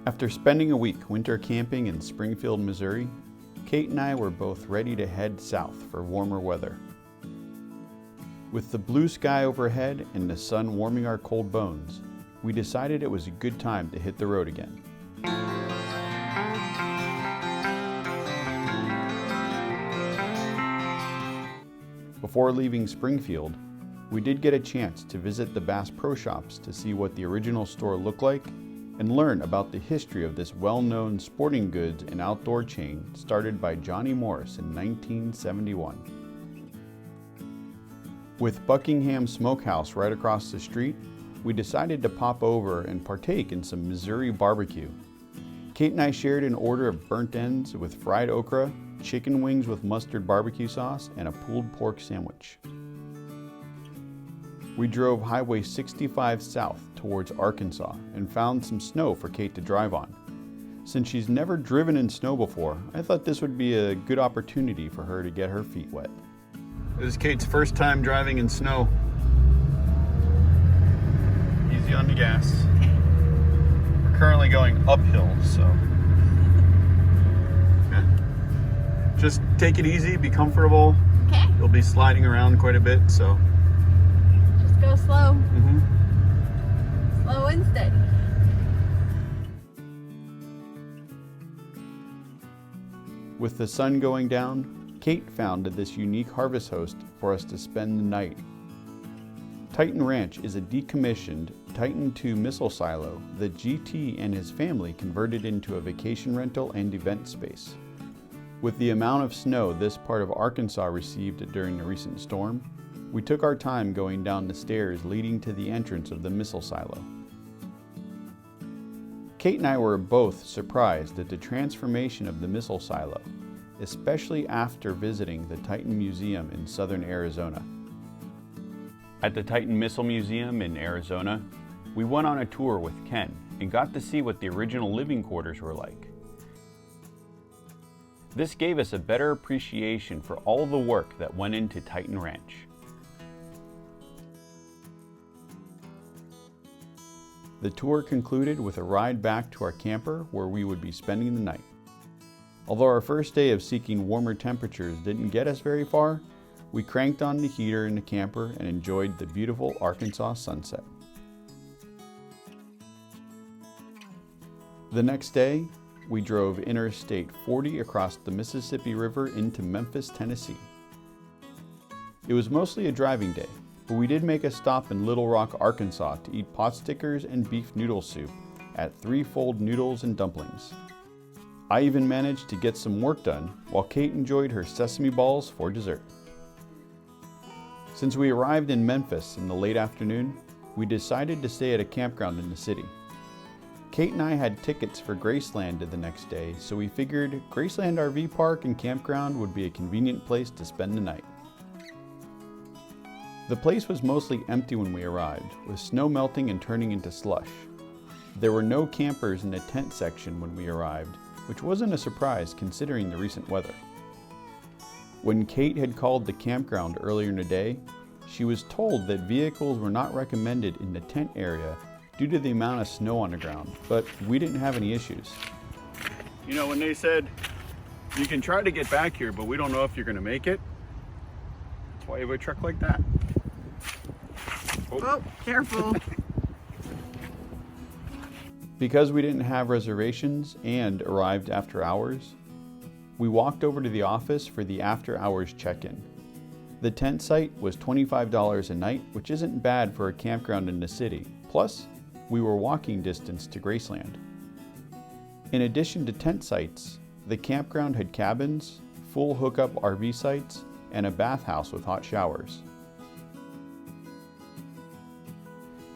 After spending a week winter camping in Springfield, Missouri, Kate and I were both ready to head south for warmer weather. With the blue sky overhead and the sun warming our cold bones, we decided it was a good time to hit the road again. Before leaving Springfield, we did get a chance to visit the Bass Pro Shops to see what the original store looked like and learn about the history of this well-known sporting goods and outdoor chain started by Johnny Morris in 1971. With Buckingham Smokehouse right across the street, we decided to pop over and partake in some Missouri barbecue. Kate and I shared an order of burnt ends with fried okra, chicken wings with mustard barbecue sauce, and a pulled pork sandwich. We drove Highway 65 south towards Arkansas and found some snow for Kate to drive on. Since she's never driven in snow before, I thought this would be a good opportunity for her to get her feet wet. This is Kate's first time driving in snow. Easy on the gas. Okay. We're currently going uphill, so yeah. Just take it easy, be comfortable. Okay. You'll be sliding around quite a bit, so. Just go slow. Mm-hmm. Slow and steady. With the sun going down, Kate found this unique harvest host for us to spend the night. Titan Ranch is a decommissioned Titan II missile silo that GT and his family converted into a vacation rental and event space. With the amount of snow this part of Arkansas received during the recent storm, we took our time going down the stairs leading to the entrance of the missile silo. Kate and I were both surprised at the transformation of the missile silo, especially after visiting the Titan Museum in southern Arizona. At the Titan Missile Museum in Arizona, we went on a tour with Ken and got to see what the original living quarters were like. This gave us a better appreciation for all the work that went into Titan Ranch. The tour concluded with a ride back to our camper where we would be spending the night. Although our first day of seeking warmer temperatures didn't get us very far, we cranked on the heater in the camper and enjoyed the beautiful Arkansas sunset. The next day, we drove Interstate 40 across the Mississippi River into Memphis, Tennessee. It was mostly a driving day, but we did make a stop in Little Rock, Arkansas to eat pot stickers and beef noodle soup at Threefold Noodles and Dumplings. I even managed to get some work done while Kate enjoyed her sesame balls for dessert. Since we arrived in Memphis in the late afternoon, we decided to stay at a campground in the city. Kate and I had tickets for Graceland the next day, so we figured Graceland RV Park and Campground would be a convenient place to spend the night. The place was mostly empty when we arrived, with snow melting and turning into slush. There were no campers in the tent section when we arrived, which wasn't a surprise considering the recent weather. When Kate had called the campground earlier in the day, she was told that vehicles were not recommended in the tent area due to the amount of snow on the ground, but we didn't have any issues. You know, when they said, you can try to get back here, but we don't know if you're gonna make it, that's why you have a truck like that. Oh, careful. Because we didn't have reservations and arrived after hours, we walked over to the office for the after hours check-in. The tent site was $25 a night, which isn't bad for a campground in the city. Plus, we were walking distance to Graceland. In addition to tent sites, the campground had cabins, full hookup RV sites, and a bathhouse with hot showers.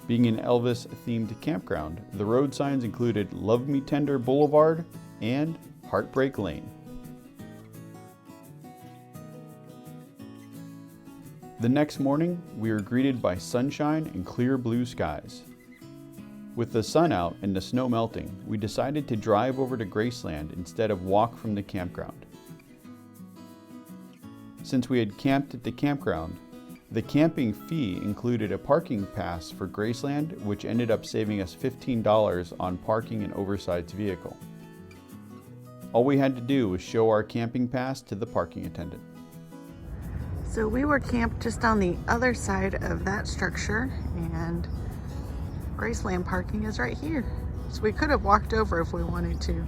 Being an Elvis-themed campground, the road signs included Love Me Tender Boulevard and Heartbreak Lane. The next morning, we were greeted by sunshine and clear blue skies. With the sun out and the snow melting, we decided to drive over to Graceland instead of walk from the campground. Since we had camped at the campground, The camping fee included a parking pass for Graceland, which ended up saving us $15 on parking an oversized vehicle. All we had to do was show our camping pass to the parking attendant. So we were camped just on the other side of that structure, and Graceland parking is right here. So we could have walked over if we wanted to.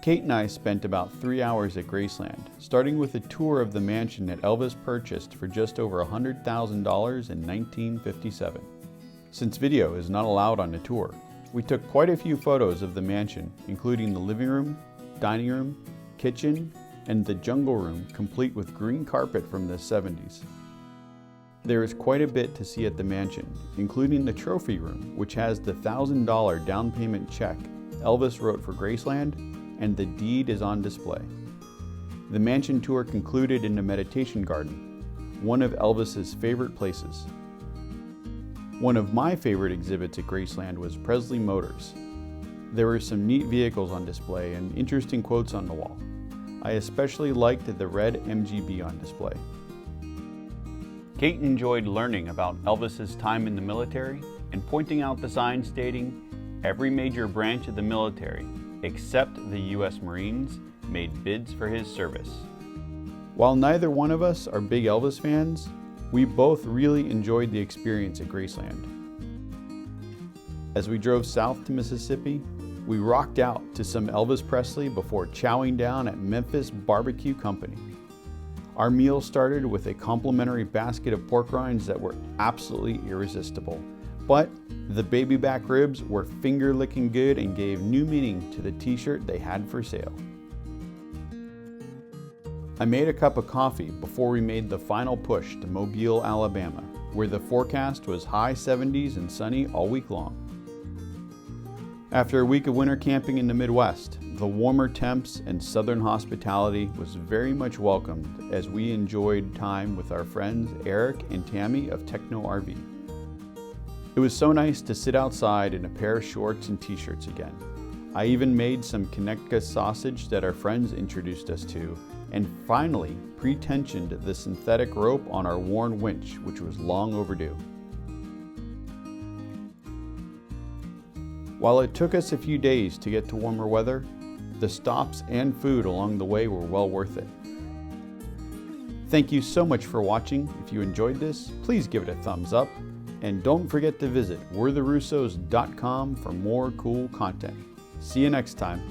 Kate and I spent about 3 hours at Graceland, starting with a tour of the mansion that Elvis purchased for just over $100,000 in 1957. Since video is not allowed on the tour, we took quite a few photos of the mansion, including the living room, dining room, kitchen, and the jungle room, complete with green carpet from the 70s. There is quite a bit to see at the mansion, including the trophy room, which has the $1,000 down payment check Elvis wrote for Graceland, and the deed is on display. The mansion tour concluded in the meditation garden, one of Elvis's favorite places. One of my favorite exhibits at Graceland was Presley Motors. There were some neat vehicles on display and interesting quotes on the wall. I especially liked the red MGB on display. Kate enjoyed learning about Elvis's time in the military and pointing out the sign stating, "Every major branch of the military, except the U.S. Marines, made bids for his service." While neither one of us are big Elvis fans, we both really enjoyed the experience at Graceland. As we drove south to Mississippi, we rocked out to some Elvis Presley before chowing down at Memphis Barbecue Company. Our meal started with a complimentary basket of pork rinds that were absolutely irresistible. But the baby back ribs were finger-licking good and gave new meaning to the t-shirt they had for sale. I made a cup of coffee before we made the final push to Mobile, Alabama, where the forecast was high 70s and sunny all week long. After a week of winter camping in the Midwest, the warmer temps and southern hospitality was very much welcomed as we enjoyed time with our friends Eric and Tammy of Techno RV. It was so nice to sit outside in a pair of shorts and t-shirts again. I even made some Connecticut sausage that our friends introduced us to, and finally pre-tensioned the synthetic rope on our worn winch, which was long overdue. While it took us a few days to get to warmer weather, the stops and food along the way were well worth it. Thank you so much for watching. If you enjoyed this, please give it a thumbs up. And don't forget to visit weretherussos.com for more cool content. See you next time.